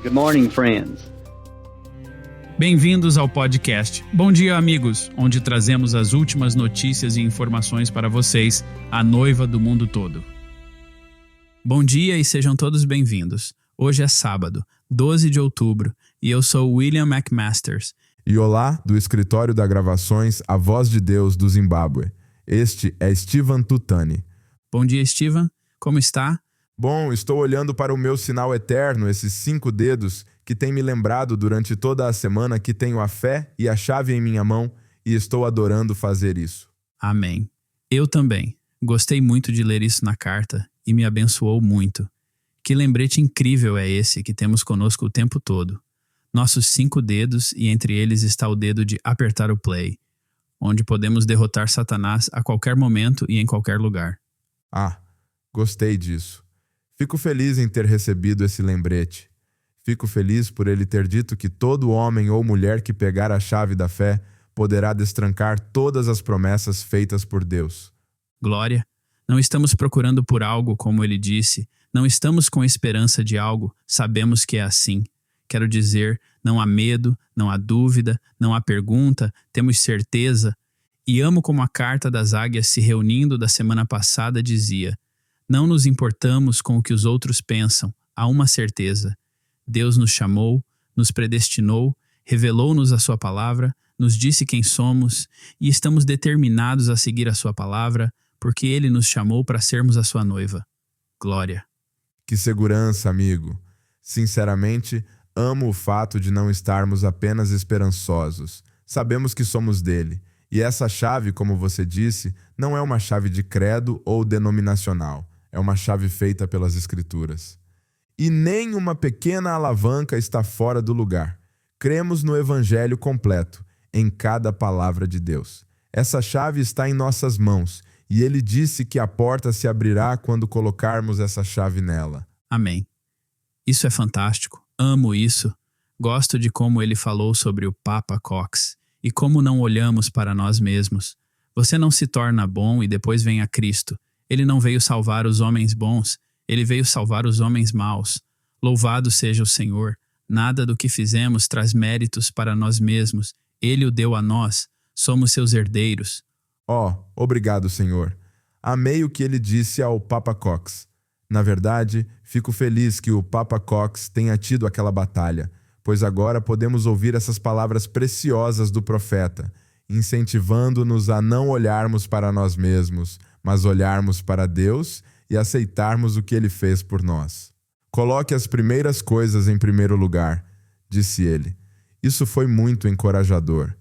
Good morning, friends. Bem-vindos ao podcast. Bom dia, amigos, onde trazemos as últimas notícias e informações para vocês, a noiva do mundo todo. Bom dia e sejam todos bem-vindos. Hoje é sábado, 12 de outubro, e eu sou William McMasters. E olá, do escritório da gravações A Voz de Deus do Zimbábue. Este é Steven Tutani. Bom dia, Steven. Como está? Bom, estou olhando para o meu sinal eterno, esses 5 dedos, que tem me lembrado durante toda a semana que tenho a fé e a chave em minha mão e estou adorando fazer isso. Amém. Eu também. Gostei muito de ler isso na carta e me abençoou muito. Que lembrete incrível é esse que temos conosco o tempo todo. Nossos 5 dedos e entre eles está o dedo de apertar o play, onde podemos derrotar Satanás a qualquer momento e em qualquer lugar. Ah, gostei disso. Fico feliz em ter recebido esse lembrete. Fico feliz por ele ter dito que todo homem ou mulher que pegar a chave da fé poderá destrancar todas as promessas feitas por Deus. Glória! Não estamos procurando por algo, como ele disse. Não estamos com esperança de algo. Sabemos que é assim. Quero dizer, não há medo, não há dúvida, não há pergunta, temos certeza. E amo como a carta das águias se reunindo da semana passada dizia: não nos importamos com o que os outros pensam, há uma certeza. Deus nos chamou, nos predestinou, revelou-nos a sua palavra, nos disse quem somos e estamos determinados a seguir a sua palavra, porque ele nos chamou para sermos a sua noiva. Glória! Que segurança, amigo! Sinceramente, amo o fato de não estarmos apenas esperançosos. Sabemos que somos dele. E essa chave, como você disse, não é uma chave de credo ou denominacional. É uma chave feita pelas Escrituras. E nem uma pequena alavanca está fora do lugar. Cremos no Evangelho completo, em cada palavra de Deus. Essa chave está em nossas mãos, e ele disse que a porta se abrirá quando colocarmos essa chave nela. Amém. Isso é fantástico. Amo isso. Gosto de como ele falou sobre o Papa Cox e como não olhamos para nós mesmos. Você não se torna bom e depois vem a Cristo. Ele não veio salvar os homens bons, ele veio salvar os homens maus. Louvado seja o Senhor. Nada do que fizemos traz méritos para nós mesmos. Ele o deu a nós. Somos seus herdeiros. Obrigado, Senhor. Amei o que ele disse ao Papa Cox. Na verdade, fico feliz que o Papa Cox tenha tido aquela batalha, pois agora podemos ouvir essas palavras preciosas do profeta, incentivando-nos a não olharmos para nós mesmos, mas olharmos para Deus e aceitarmos o que ele fez por nós. Coloque as primeiras coisas em primeiro lugar, disse ele. Isso foi muito encorajador.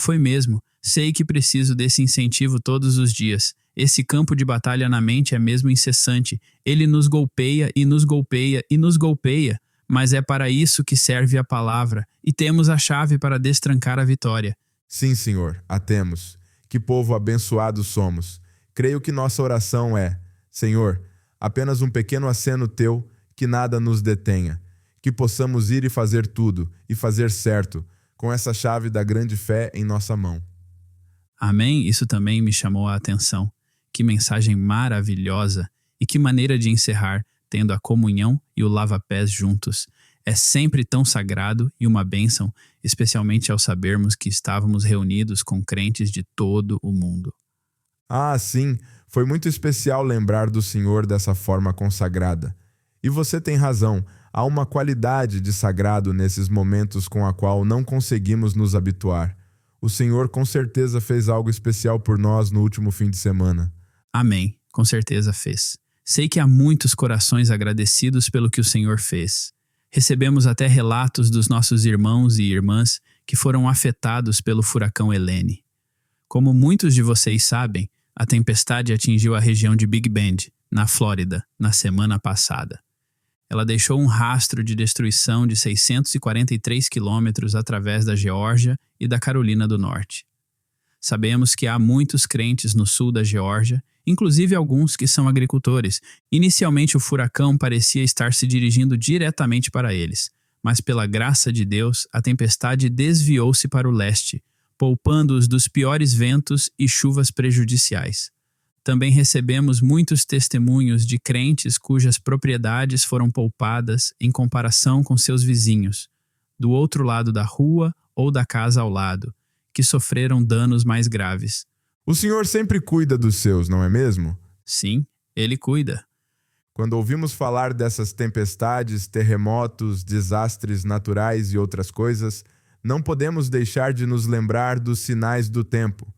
Foi mesmo. Sei que preciso desse incentivo todos os dias. Esse campo de batalha na mente é mesmo incessante. Ele nos golpeia e nos golpeia e nos golpeia. Mas é para isso que serve a palavra, e temos a chave para destrancar a vitória. Sim, Senhor, a temos. Que povo abençoado somos. Creio que nossa oração é: Senhor, apenas um pequeno aceno teu, que nada nos detenha. Que possamos ir e fazer tudo, e fazer certo, com essa chave da grande fé em nossa mão. Amém? Isso também me chamou a atenção. Que mensagem maravilhosa! E que maneira de encerrar, tendo a comunhão e o lava-pés juntos. É sempre tão sagrado e uma bênção, especialmente ao sabermos que estávamos reunidos com crentes de todo o mundo. Sim, foi muito especial lembrar do Senhor dessa forma consagrada. E você tem razão, há uma qualidade de sagrado nesses momentos com a qual não conseguimos nos habituar. O Senhor com certeza fez algo especial por nós no último fim de semana. Amém, com certeza fez. Sei que há muitos corações agradecidos pelo que o Senhor fez. Recebemos até relatos dos nossos irmãos e irmãs que foram afetados pelo furacão Helene. Como muitos de vocês sabem, a tempestade atingiu a região de Big Bend, na Flórida, na semana passada. Ela deixou um rastro de destruição de 643 quilômetros através da Geórgia e da Carolina do Norte. Sabemos que há muitos crentes no sul da Geórgia, inclusive alguns que são agricultores. Inicialmente o furacão parecia estar se dirigindo diretamente para eles, mas pela graça de Deus, a tempestade desviou-se para o leste, poupando-os dos piores ventos e chuvas prejudiciais. Também recebemos muitos testemunhos de crentes cujas propriedades foram poupadas em comparação com seus vizinhos, do outro lado da rua ou da casa ao lado, que sofreram danos mais graves. O Senhor sempre cuida dos seus, não é mesmo? Sim, Ele cuida. Quando ouvimos falar dessas tempestades, terremotos, desastres naturais e outras coisas, não podemos deixar de nos lembrar dos sinais do tempo.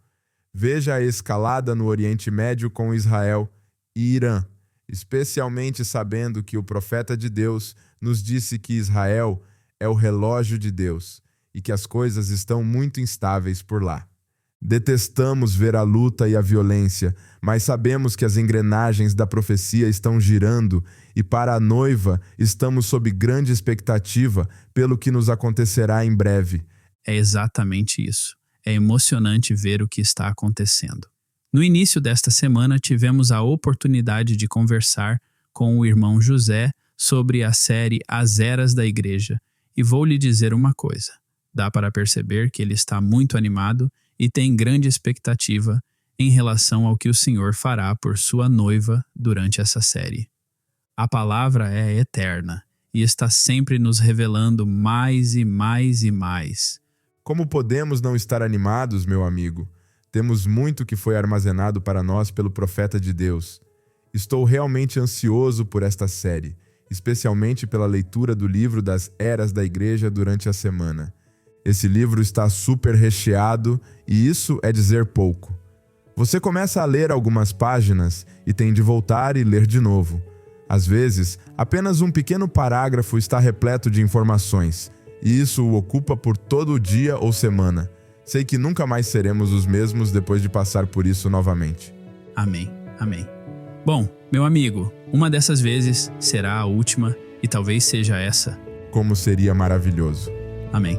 Veja a escalada no Oriente Médio com Israel e Irã, especialmente sabendo que o profeta de Deus nos disse que Israel é o relógio de Deus e que as coisas estão muito instáveis por lá. Detestamos ver a luta e a violência, mas sabemos que as engrenagens da profecia estão girando e para a noiva estamos sob grande expectativa pelo que nos acontecerá em breve. É exatamente isso. É emocionante ver o que está acontecendo. No início desta semana, tivemos a oportunidade de conversar com o irmão José sobre a série As Eras da Igreja, e vou lhe dizer uma coisa. Dá para perceber que ele está muito animado e tem grande expectativa em relação ao que o Senhor fará por sua noiva durante essa série. A palavra é eterna e está sempre nos revelando mais e mais e mais. Como podemos não estar animados, meu amigo? Temos muito que foi armazenado para nós pelo profeta de Deus. Estou realmente ansioso por esta série, especialmente pela leitura do livro das Eras da Igreja durante a semana. Esse livro está super recheado e isso é dizer pouco. Você começa a ler algumas páginas e tem de voltar e ler de novo. Às vezes, apenas um pequeno parágrafo está repleto de informações, e isso o ocupa por todo o dia ou semana. Sei que nunca mais seremos os mesmos depois de passar por isso novamente. Amém, amém. Bom, meu amigo, uma dessas vezes será a última e talvez seja essa. Como seria maravilhoso. Amém.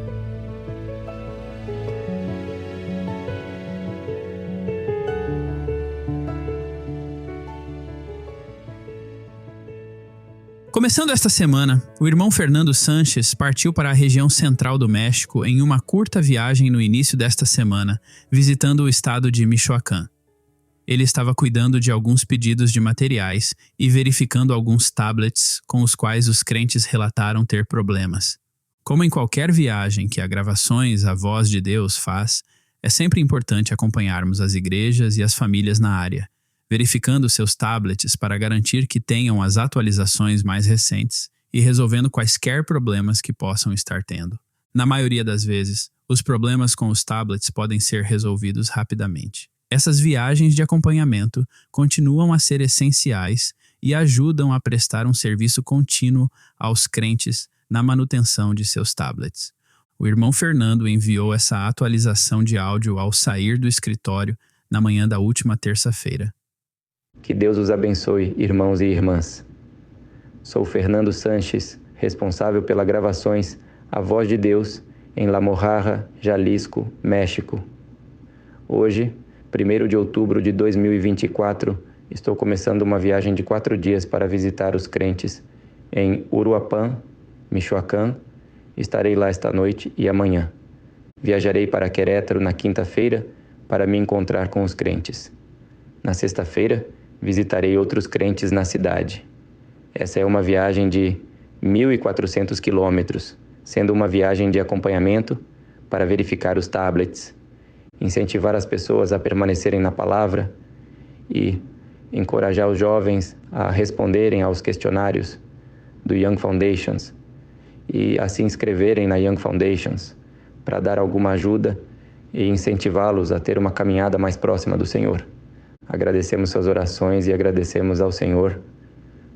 Começando esta semana, o irmão Fernando Sanches partiu para a região central do México em uma curta viagem no início desta semana, visitando o estado de Michoacán. Ele estava cuidando de alguns pedidos de materiais e verificando alguns tablets com os quais os crentes relataram ter problemas. Como em qualquer viagem que a Gravações A Voz de Deus faz, é sempre importante acompanharmos as igrejas e as famílias na área, verificando seus tablets para garantir que tenham as atualizações mais recentes e resolvendo quaisquer problemas que possam estar tendo. Na maioria das vezes, os problemas com os tablets podem ser resolvidos rapidamente. Essas viagens de acompanhamento continuam a ser essenciais e ajudam a prestar um serviço contínuo aos crentes na manutenção de seus tablets. O irmão Fernando enviou essa atualização de áudio ao sair do escritório na manhã da última terça-feira. Que Deus os abençoe, irmãos e irmãs. Sou Fernando Sanches, responsável pela Gravações A Voz de Deus em La Mojarra, Jalisco, México. Hoje, 1º de outubro de 2024, estou começando uma viagem de 4 dias para visitar os crentes em Uruapan, Michoacán. Estarei lá esta noite e amanhã. Viajarei para Querétaro na quinta-feira para me encontrar com os crentes. Na sexta-feira, visitarei outros crentes na cidade. Essa é uma viagem de 1.400 quilômetros, sendo uma viagem de acompanhamento para verificar os tablets, incentivar as pessoas a permanecerem na palavra e encorajar os jovens a responderem aos questionários do Young Foundations e a se inscreverem na Young Foundations para dar alguma ajuda e incentivá-los a ter uma caminhada mais próxima do Senhor. Agradecemos suas orações e agradecemos ao Senhor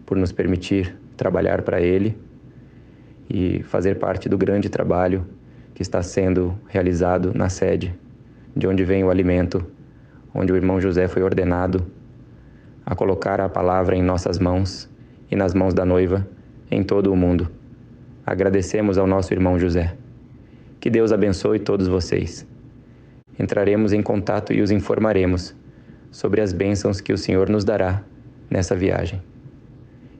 por nos permitir trabalhar para Ele e fazer parte do grande trabalho que está sendo realizado na sede, de onde vem o alimento, onde o irmão José foi ordenado a colocar a palavra em nossas mãos e nas mãos da noiva em todo o mundo. Agradecemos ao nosso irmão José. Que Deus abençoe todos vocês. Entraremos em contato e os informaremos sobre as bênçãos que o Senhor nos dará nessa viagem.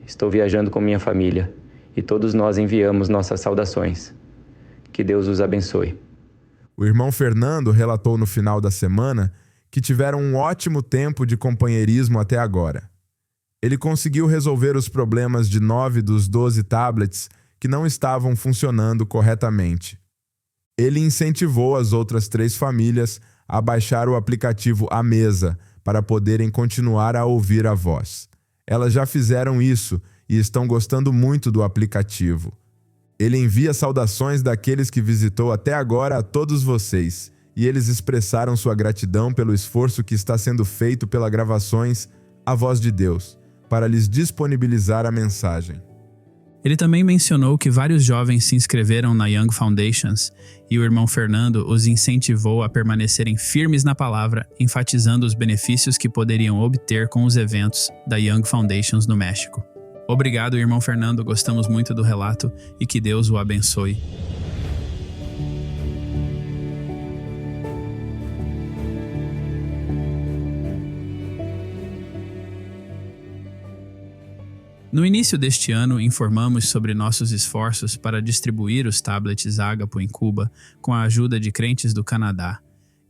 Estou viajando com minha família e todos nós enviamos nossas saudações. Que Deus os abençoe. O irmão Fernando relatou no final da semana que tiveram um ótimo tempo de companheirismo até agora. Ele conseguiu resolver os problemas de 9 dos 12 tablets que não estavam funcionando corretamente. Ele incentivou as outras 3 famílias a baixar o aplicativo à mesa para poderem continuar a ouvir a voz. Elas já fizeram isso e estão gostando muito do aplicativo. Ele envia saudações daqueles que visitou até agora a todos vocês, e eles expressaram sua gratidão pelo esforço que está sendo feito pela gravações A Voz de Deus, para lhes disponibilizar a mensagem. Ele também mencionou que vários jovens se inscreveram na Young Foundations e o irmão Fernando os incentivou a permanecerem firmes na palavra, enfatizando os benefícios que poderiam obter com os eventos da Young Foundations no México. Obrigado, irmão Fernando, gostamos muito do relato e que Deus o abençoe. No início deste ano, informamos sobre nossos esforços para distribuir os tablets Ágapo em Cuba com a ajuda de crentes do Canadá.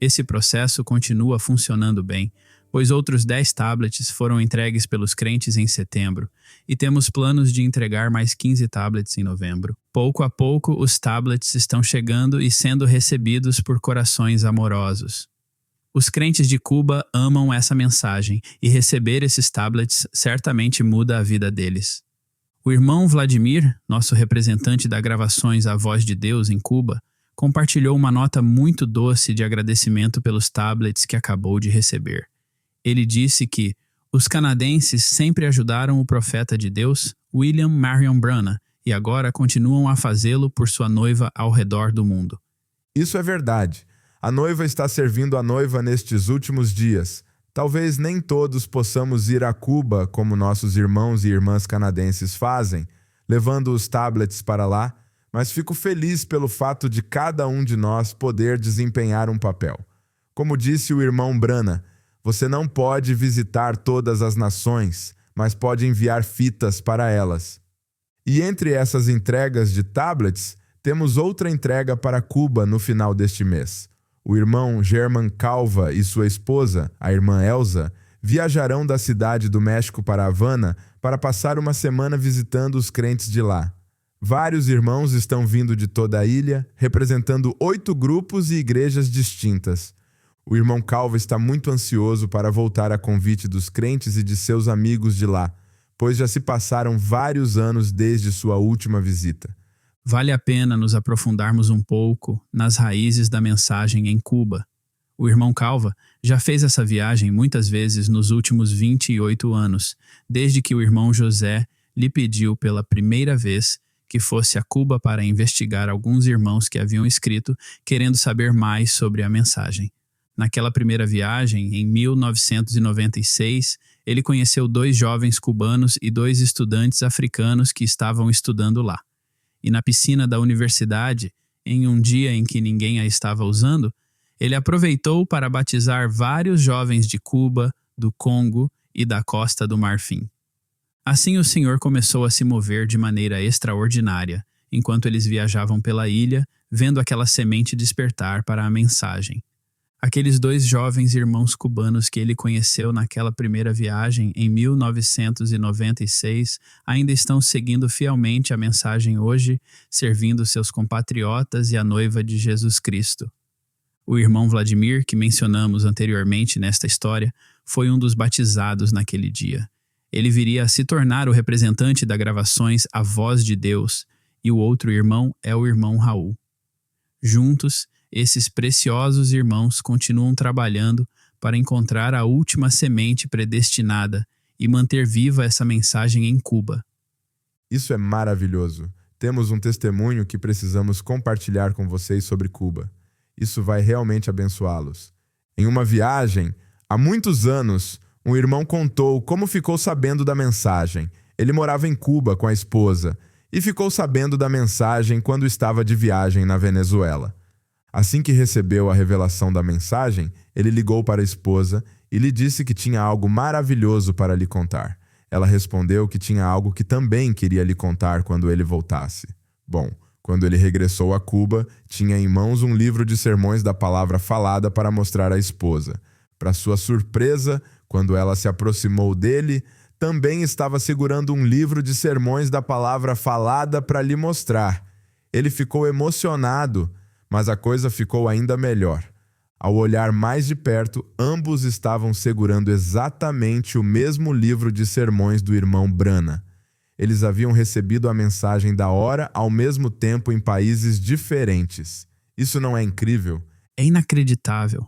Esse processo continua funcionando bem, pois outros 10 tablets foram entregues pelos crentes em setembro, e temos planos de entregar mais 15 tablets em novembro. Pouco a pouco, os tablets estão chegando e sendo recebidos por corações amorosos. Os crentes de Cuba amam essa mensagem e receber esses tablets certamente muda a vida deles. O irmão Vladimir, nosso representante da gravações A Voz de Deus em Cuba, compartilhou uma nota muito doce de agradecimento pelos tablets que acabou de receber. Ele disse que os canadenses sempre ajudaram o profeta de Deus, William Marion Branham, e agora continuam a fazê-lo por sua noiva ao redor do mundo. Isso é verdade. A noiva está servindo a noiva nestes últimos dias. Talvez nem todos possamos ir a Cuba como nossos irmãos e irmãs canadenses fazem, levando os tablets para lá, mas fico feliz pelo fato de cada um de nós poder desempenhar um papel. Como disse o irmão Branham, você não pode visitar todas as nações, mas pode enviar fitas para elas. E entre essas entregas de tablets, temos outra entrega para Cuba no final deste mês. O irmão German Calva e sua esposa, a irmã Elsa, viajarão da cidade do México para Havana para passar uma semana visitando os crentes de lá. Vários irmãos estão vindo de toda a ilha, representando 8 grupos e igrejas distintas. O irmão Calva está muito ansioso para voltar a convite dos crentes e de seus amigos de lá, pois já se passaram vários anos desde sua última visita. Vale a pena nos aprofundarmos um pouco nas raízes da mensagem em Cuba. O irmão Calva já fez essa viagem muitas vezes nos últimos 28 anos, desde que o irmão José lhe pediu pela primeira vez que fosse a Cuba para investigar alguns irmãos que haviam escrito, querendo saber mais sobre a mensagem. Naquela primeira viagem, em 1996, ele conheceu 2 jovens cubanos e 2 estudantes africanos que estavam estudando lá. E na piscina da universidade, em um dia em que ninguém a estava usando, ele aproveitou para batizar vários jovens de Cuba, do Congo e da Costa do Marfim. Assim o Senhor começou a se mover de maneira extraordinária, enquanto eles viajavam pela ilha, vendo aquela semente despertar para a mensagem. Aqueles 2 jovens irmãos cubanos que ele conheceu naquela primeira viagem em 1996 ainda estão seguindo fielmente a mensagem hoje, servindo seus compatriotas e a noiva de Jesus Cristo. O irmão Vladimir, que mencionamos anteriormente nesta história, foi um dos batizados naquele dia. Ele viria a se tornar o representante da gravações A Voz de Deus, e o outro irmão é o irmão Raul. Juntos, esses preciosos irmãos continuam trabalhando para encontrar a última semente predestinada e manter viva essa mensagem em Cuba. Isso é maravilhoso. Temos um testemunho que precisamos compartilhar com vocês sobre Cuba. Isso vai realmente abençoá-los. Em uma viagem, há muitos anos, um irmão contou como ficou sabendo da mensagem. Ele morava em Cuba com a esposa e ficou sabendo da mensagem quando estava de viagem na Venezuela. Assim que recebeu a revelação da mensagem, ele ligou para a esposa e lhe disse que tinha algo maravilhoso para lhe contar. Ela respondeu que tinha algo que também queria lhe contar quando ele voltasse. Bom, quando ele regressou a Cuba, tinha em mãos um livro de sermões da palavra falada para mostrar à esposa. Para sua surpresa, quando ela se aproximou dele, também estava segurando um livro de sermões da palavra falada para lhe mostrar. Ele ficou emocionado, mas a coisa ficou ainda melhor. Ao olhar mais de perto, ambos estavam segurando exatamente o mesmo livro de sermões do irmão Branham. Eles haviam recebido a mensagem da hora ao mesmo tempo em países diferentes. Isso não é incrível? É inacreditável.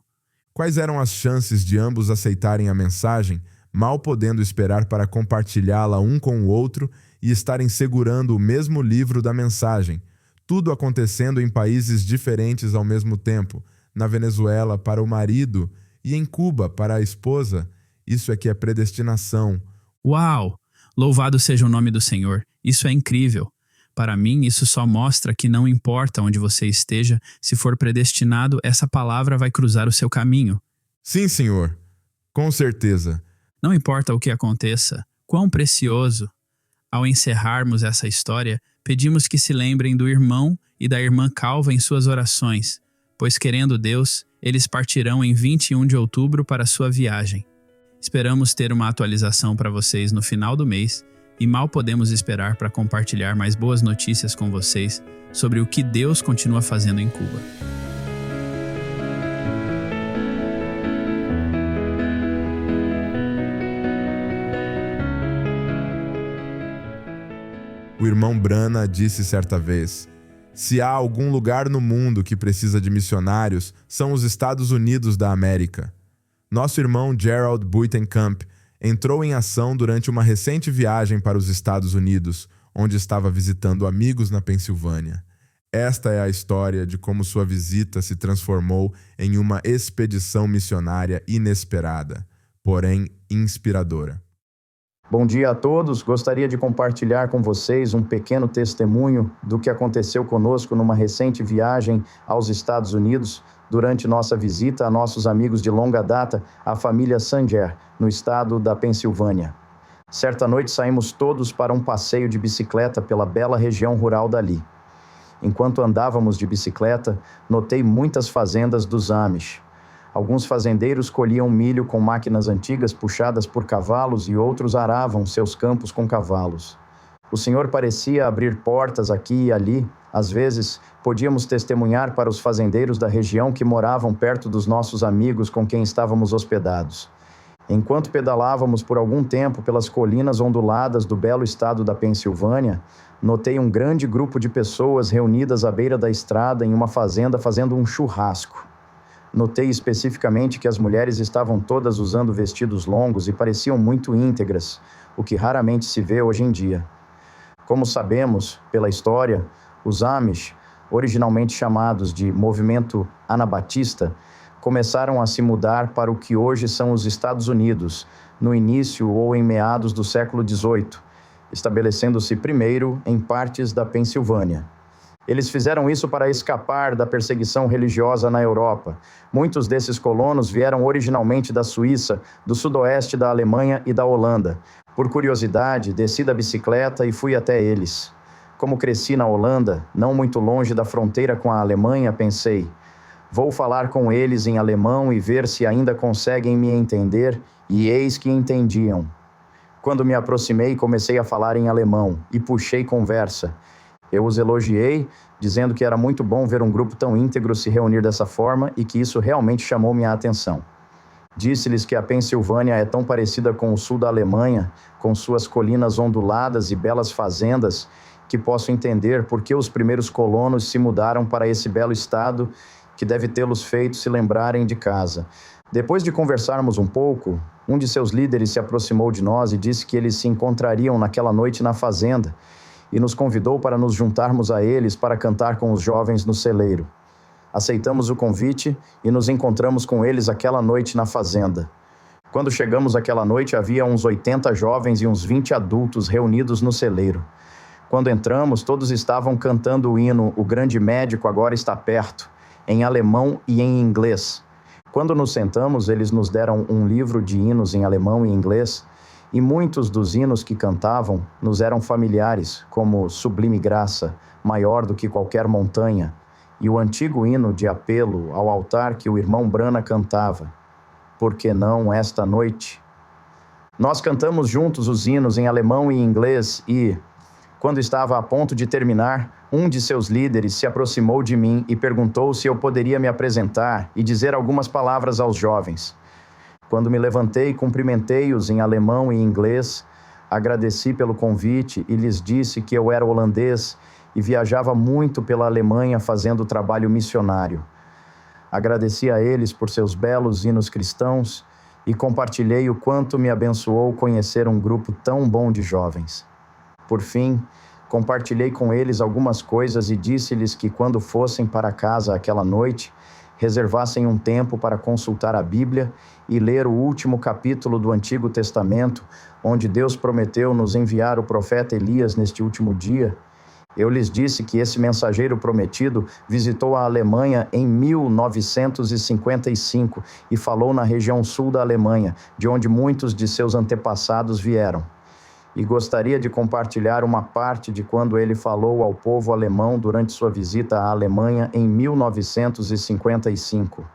Quais eram as chances de ambos aceitarem a mensagem, mal podendo esperar para compartilhá-la um com o outro e estarem segurando o mesmo livro da mensagem? Tudo acontecendo em países diferentes ao mesmo tempo. Na Venezuela para o marido e em Cuba para a esposa. Isso é que é predestinação. Uau! Louvado seja o nome do Senhor. Isso é incrível. Para mim, isso só mostra que não importa onde você esteja, se for predestinado, essa palavra vai cruzar o seu caminho. Sim, Senhor. Com certeza. Não importa o que aconteça, quão precioso. Ao encerrarmos essa história, pedimos que se lembrem do irmão e da irmã Calva em suas orações, pois querendo Deus, eles partirão em 21 de outubro para sua viagem. Esperamos ter uma atualização para vocês no final do mês e mal podemos esperar para compartilhar mais boas notícias com vocês sobre o que Deus continua fazendo em Cuba. O irmão Branham disse certa vez: se há algum lugar no mundo que precisa de missionários, são os Estados Unidos da América. Nosso irmão Gerald Buitenkamp entrou em ação durante uma recente viagem para os Estados Unidos, onde estava visitando amigos na Pensilvânia. Esta é a história de como sua visita se transformou em uma expedição missionária inesperada, porém inspiradora. Bom dia a todos. Gostaria de compartilhar com vocês um pequeno testemunho do que aconteceu conosco numa recente viagem aos Estados Unidos durante nossa visita a nossos amigos de longa data, a família Sanger, no estado da Pensilvânia. Certa noite saímos todos para um passeio de bicicleta pela bela região rural dali. Enquanto andávamos de bicicleta, notei muitas fazendas dos Amish. Alguns fazendeiros colhiam milho com máquinas antigas puxadas por cavalos e outros aravam seus campos com cavalos. O Senhor parecia abrir portas aqui e ali. Às vezes, podíamos testemunhar para os fazendeiros da região que moravam perto dos nossos amigos com quem estávamos hospedados. Enquanto pedalávamos por algum tempo pelas colinas onduladas do belo estado da Pensilvânia, notei um grande grupo de pessoas reunidas à beira da estrada em uma fazenda fazendo um churrasco. Notei especificamente que as mulheres estavam todas usando vestidos longos e pareciam muito íntegras, o que raramente se vê hoje em dia. Como sabemos, pela história, os Amish, originalmente chamados de Movimento Anabatista, começaram a se mudar para o que hoje são os Estados Unidos, no início ou em meados do século XVIII, estabelecendo-se primeiro em partes da Pensilvânia. Eles fizeram isso para escapar da perseguição religiosa na Europa. Muitos desses colonos vieram originalmente da Suíça, do sudoeste da Alemanha e da Holanda. Por curiosidade, desci da bicicleta e fui até eles. Como cresci na Holanda, não muito longe da fronteira com a Alemanha, pensei: vou falar com eles em alemão e ver se ainda conseguem me entender, e eis que entendiam. Quando me aproximei, comecei a falar em alemão e puxei conversa. Eu os elogiei, dizendo que era muito bom ver um grupo tão íntegro se reunir dessa forma e que isso realmente chamou minha atenção. Disse-lhes que a Pensilvânia é tão parecida com o sul da Alemanha, com suas colinas onduladas e belas fazendas, que posso entender por que os primeiros colonos se mudaram para esse belo estado, que deve tê-los feito se lembrarem de casa. Depois de conversarmos um pouco, um de seus líderes se aproximou de nós e disse que eles se encontrariam naquela noite na fazenda, e nos convidou para nos juntarmos a eles para cantar com os jovens no celeiro. Aceitamos o convite e nos encontramos com eles aquela noite na fazenda. Quando chegamos aquela noite, havia uns 80 jovens e uns 20 adultos reunidos no celeiro. Quando entramos, todos estavam cantando o hino "O Grande Médico Agora Está Perto", em alemão e em inglês. Quando nos sentamos, eles nos deram um livro de hinos em alemão e inglês, e muitos dos hinos que cantavam nos eram familiares, como Sublime Graça, Maior do que Qualquer Montanha, e o antigo hino de apelo ao altar que o irmão Branham cantava. por que não esta noite? Nós cantamos juntos os hinos em alemão e inglês e, quando estava a ponto de terminar, um de seus líderes se aproximou de mim e perguntou se eu poderia me apresentar e dizer algumas palavras aos jovens. Quando me levantei, cumprimentei-os em alemão e inglês, agradeci pelo convite e lhes disse que eu era holandês e viajava muito pela Alemanha fazendo trabalho missionário. Agradeci a eles por seus belos hinos cristãos e compartilhei o quanto me abençoou conhecer um grupo tão bom de jovens. Por fim, compartilhei com eles algumas coisas e disse-lhes que quando fossem para casa aquela noite, reservassem um tempo para consultar a Bíblia e ler o último capítulo do Antigo Testamento, onde Deus prometeu nos enviar o profeta Elias neste último dia. Eu lhes disse que esse mensageiro prometido visitou a Alemanha em 1955 e falou na região sul da Alemanha, de onde muitos de seus antepassados vieram. E gostaria de compartilhar uma parte de quando ele falou ao povo alemão durante sua visita à Alemanha em 1955.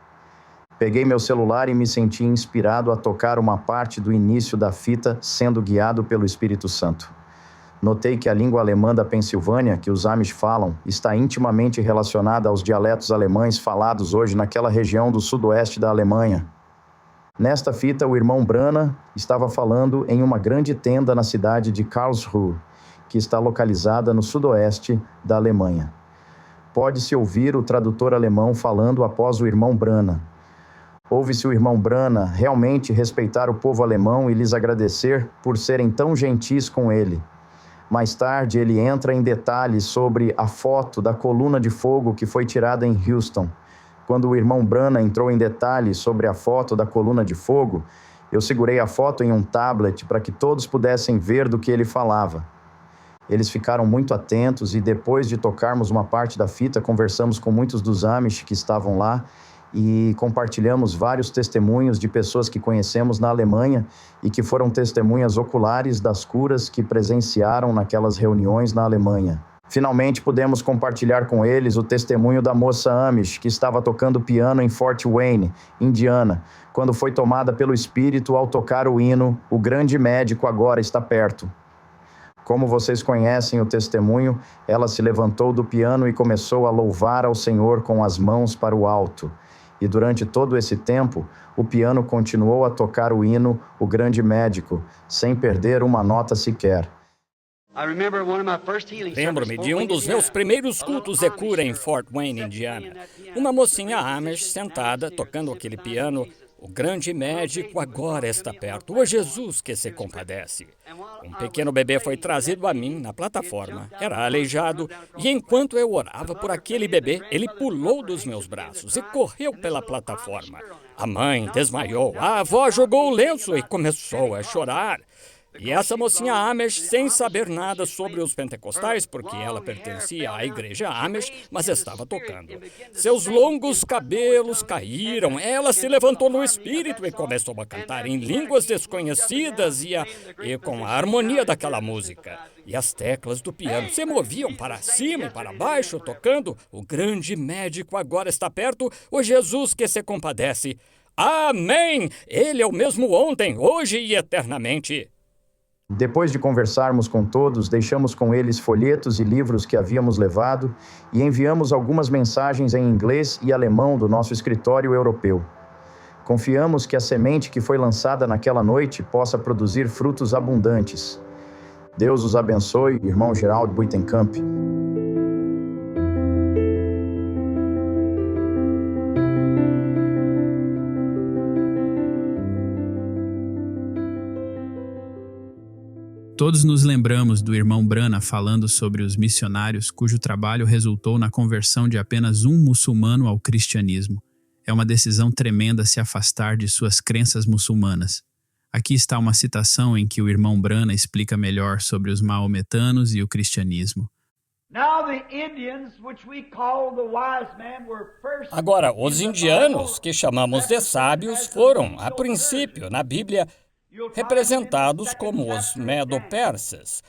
Peguei meu celular e me senti inspirado a tocar uma parte do início da fita, sendo guiado pelo Espírito Santo. Notei que a língua alemã da Pensilvânia, que os Amish falam, está intimamente relacionada aos dialetos alemães falados hoje naquela região do sudoeste da Alemanha. Nesta fita, o irmão Brana estava falando em uma grande tenda na cidade de Karlsruhe, que está localizada no sudoeste da Alemanha. Pode-se ouvir o tradutor alemão falando após o irmão Brana. Ouve-se o irmão Brana realmente respeitar o povo alemão e lhes agradecer por serem tão gentis com ele. Mais tarde, ele entra em detalhes sobre a foto da coluna de fogo que foi tirada em Houston. Quando o irmão Brana entrou em detalhes sobre a foto da coluna de fogo, eu segurei a foto em um tablet para que todos pudessem ver do que ele falava. Eles ficaram muito atentos e depois de tocarmos uma parte da fita, conversamos com muitos dos Amish que estavam lá e compartilhamos vários testemunhos de pessoas que conhecemos na Alemanha e que foram testemunhas oculares das curas que presenciaram naquelas reuniões na Alemanha. Finalmente, pudemos compartilhar com eles o testemunho da moça Amish, que estava tocando piano em Fort Wayne, Indiana, quando foi tomada pelo Espírito ao tocar o hino "O Grande Médico Agora Está Perto". Como vocês conhecem o testemunho, ela se levantou do piano e começou a louvar ao Senhor com as mãos para o alto. E durante todo esse tempo, o piano continuou a tocar o hino "O Grande Médico", sem perder uma nota sequer. Lembro-me de um dos meus primeiros cultos de cura em Fort Wayne, Indiana. Uma mocinha Amish sentada, tocando aquele piano, "O grande médico agora está perto, o Jesus que se compadece". Um pequeno bebê foi trazido a mim na plataforma, era aleijado, e enquanto eu orava por aquele bebê, ele pulou dos meus braços e correu pela plataforma. A mãe desmaiou, a avó jogou o lenço e começou a chorar. E essa mocinha Amish, sem saber nada sobre os pentecostais, porque ela pertencia à igreja Amish, mas estava tocando. Seus longos cabelos caíram, ela se levantou no espírito e começou a cantar em línguas desconhecidas e com a harmonia daquela música. E as teclas do piano se moviam para cima e para baixo, tocando "O grande médico agora está perto, o Jesus que se compadece". Amém! Ele é o mesmo ontem, hoje e eternamente. Depois de conversarmos com todos, deixamos com eles folhetos e livros que havíamos levado e enviamos algumas mensagens em inglês e alemão do nosso escritório europeu. Confiamos que a semente que foi lançada naquela noite possa produzir frutos abundantes. Deus os abençoe, irmão Gerald Buitenkamp. Todos nos lembramos do irmão Brana falando sobre os missionários cujo trabalho resultou na conversão de apenas um muçulmano ao cristianismo. É uma decisão tremenda se afastar de suas crenças muçulmanas. Aqui está uma citação em que o irmão Brana explica melhor sobre os maometanos e o cristianismo. Agora, os indianos, que chamamos de sábios, foram, a princípio, na Bíblia, representados como os medo-persas.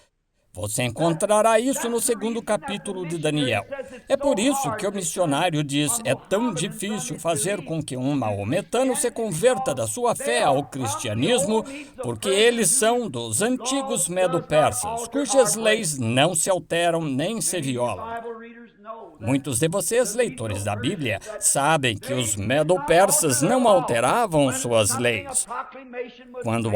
Você encontrará isso no 2º capítulo de Daniel. É por isso que o missionário diz: é tão difícil fazer com que um maometano se converta da sua fé ao cristianismo, porque eles são dos antigos medo-persas, cujas leis não se alteram nem se violam. Muitos de vocês, leitores da Bíblia, sabem que os medo-persas não alteravam suas leis. Quando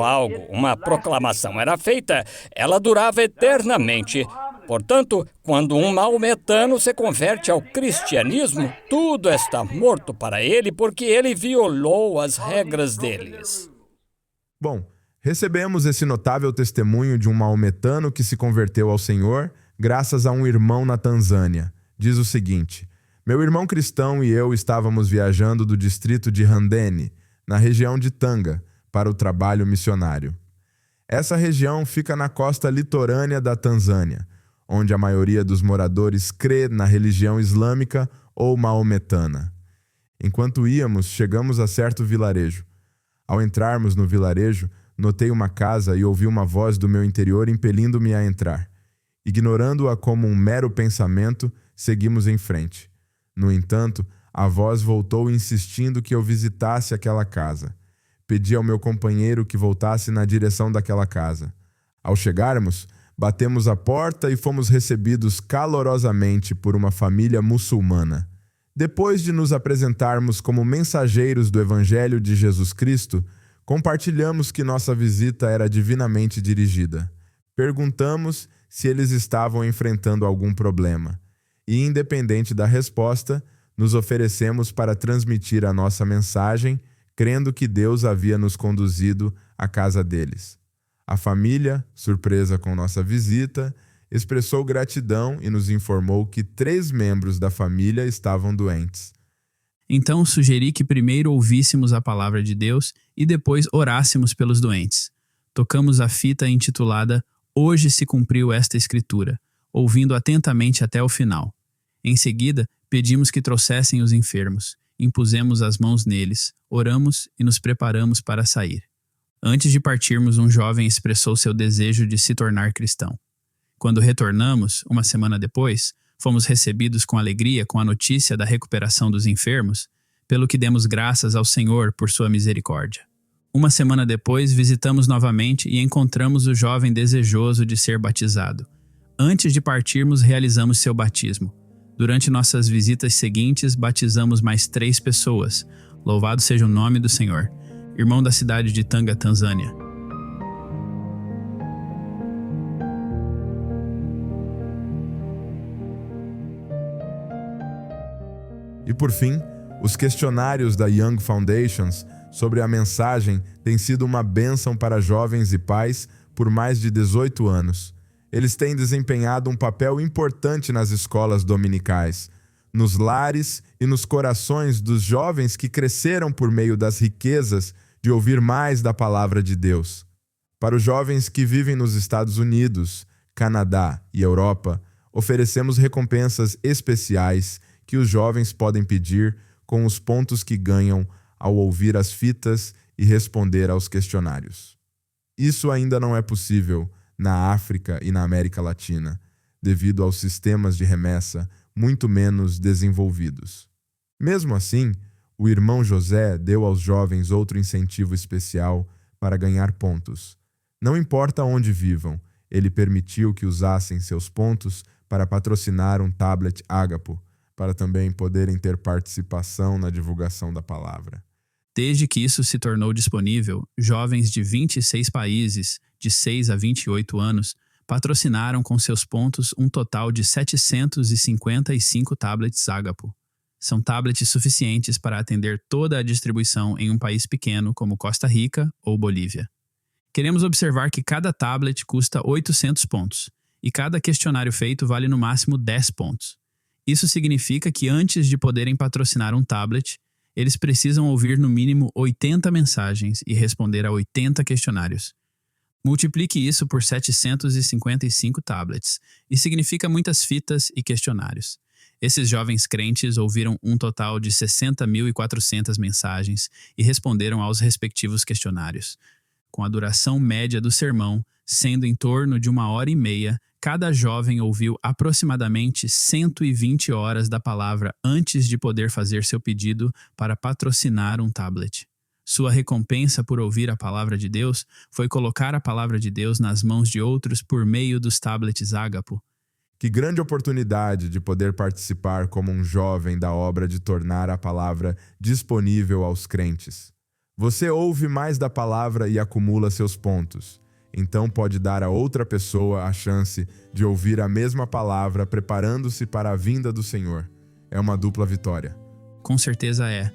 uma proclamação era feita, ela durava eternamente. Portanto, quando um maometano se converte ao cristianismo, tudo está morto para ele porque ele violou as regras deles. Bom, recebemos esse notável testemunho de um maometano que se converteu ao Senhor graças a um irmão na Tanzânia. Diz o seguinte: meu irmão cristão e eu estávamos viajando do distrito de Handeni, na região de Tanga, para o trabalho missionário. Essa região fica na costa litorânea da Tanzânia, onde a maioria dos moradores crê na religião islâmica ou maometana. Enquanto íamos, chegamos a certo vilarejo. Ao entrarmos no vilarejo, notei uma casa e ouvi uma voz do meu interior impelindo-me a entrar. Ignorando-a como um mero pensamento, seguimos em frente. No entanto, a voz voltou insistindo que eu visitasse aquela casa. Pedi ao meu companheiro que voltasse na direção daquela casa. Ao chegarmos, batemos a porta e fomos recebidos calorosamente por uma família muçulmana. Depois de nos apresentarmos como mensageiros do Evangelho de Jesus Cristo, compartilhamos que nossa visita era divinamente dirigida. Perguntamos se eles estavam enfrentando algum problema. E, independente da resposta, nos oferecemos para transmitir a nossa mensagem, crendo que Deus havia nos conduzido à casa deles. A família, surpresa com nossa visita, expressou gratidão e nos informou que 3 membros da família estavam doentes. Então sugeri que primeiro ouvíssemos a palavra de Deus e depois orássemos pelos doentes. Tocamos a fita intitulada Hoje se cumpriu esta escritura, ouvindo atentamente até o final. Em seguida, pedimos que trouxessem os enfermos, impusemos as mãos neles, oramos e nos preparamos para sair. Antes de partirmos, um jovem expressou seu desejo de se tornar cristão. Quando retornamos, uma semana depois, fomos recebidos com alegria com a notícia da recuperação dos enfermos, pelo que demos graças ao Senhor por sua misericórdia. Uma semana depois, visitamos novamente e encontramos o jovem desejoso de ser batizado. Antes de partirmos, realizamos seu batismo. Durante nossas visitas seguintes, batizamos mais 3 pessoas. Louvado seja o nome do Senhor. Irmão da cidade de Tanga, Tanzânia. E por fim, os questionários da Young Foundations sobre a mensagem têm sido uma bênção para jovens e pais por mais de 18 anos. Eles têm desempenhado um papel importante nas escolas dominicais, nos lares e nos corações dos jovens que cresceram por meio das riquezas de ouvir mais da palavra de Deus. Para os jovens que vivem nos Estados Unidos, Canadá e Europa, oferecemos recompensas especiais que os jovens podem pedir com os pontos que ganham ao ouvir as fitas e responder aos questionários. Isso ainda não é possível na África e na América Latina, devido aos sistemas de remessa muito menos desenvolvidos. Mesmo assim, o irmão José deu aos jovens outro incentivo especial para ganhar pontos. Não importa onde vivam, ele permitiu que usassem seus pontos para patrocinar um tablet Ágapo, para também poderem ter participação na divulgação da palavra. Desde que isso se tornou disponível, jovens de 26 países, de 6 a 28 anos, patrocinaram com seus pontos um total de 755 tablets Ágapo. São tablets suficientes para atender toda a distribuição em um país pequeno como Costa Rica ou Bolívia. Queremos observar que cada tablet custa 800 pontos, e cada questionário feito vale no máximo 10 pontos. Isso significa que antes de poderem patrocinar um tablet, eles precisam ouvir no mínimo 80 mensagens e responder a 80 questionários. Multiplique isso por 755 tablets, e significa muitas fitas e questionários. Esses jovens crentes ouviram um total de 60.400 mensagens e responderam aos respectivos questionários, com a duração média do sermão sendo em torno de 1h30 cada jovem ouviu aproximadamente 120 horas da palavra antes de poder fazer seu pedido para patrocinar um tablet. Sua recompensa por ouvir a palavra de Deus foi colocar a palavra de Deus nas mãos de outros por meio dos tablets Ágapo. Que grande oportunidade de poder participar como um jovem da obra de tornar a palavra disponível aos crentes. Você ouve mais da palavra e acumula seus pontos. Então pode dar a outra pessoa a chance de ouvir a mesma palavra preparando-se para a vinda do Senhor. É uma dupla vitória. Com certeza é.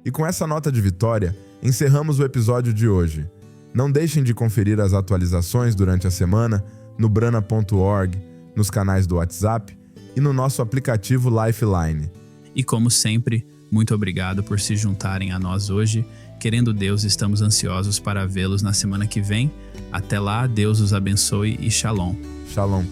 E com essa nota de vitória, encerramos o episódio de hoje. Não deixem de conferir as atualizações durante a semana no brana.org, nos canais do WhatsApp e no nosso aplicativo Lifeline. E como sempre, muito obrigado por se juntarem a nós hoje. Querendo Deus, estamos ansiosos para vê-los na semana que vem. Até lá, Deus os abençoe e Shalom. Shalom.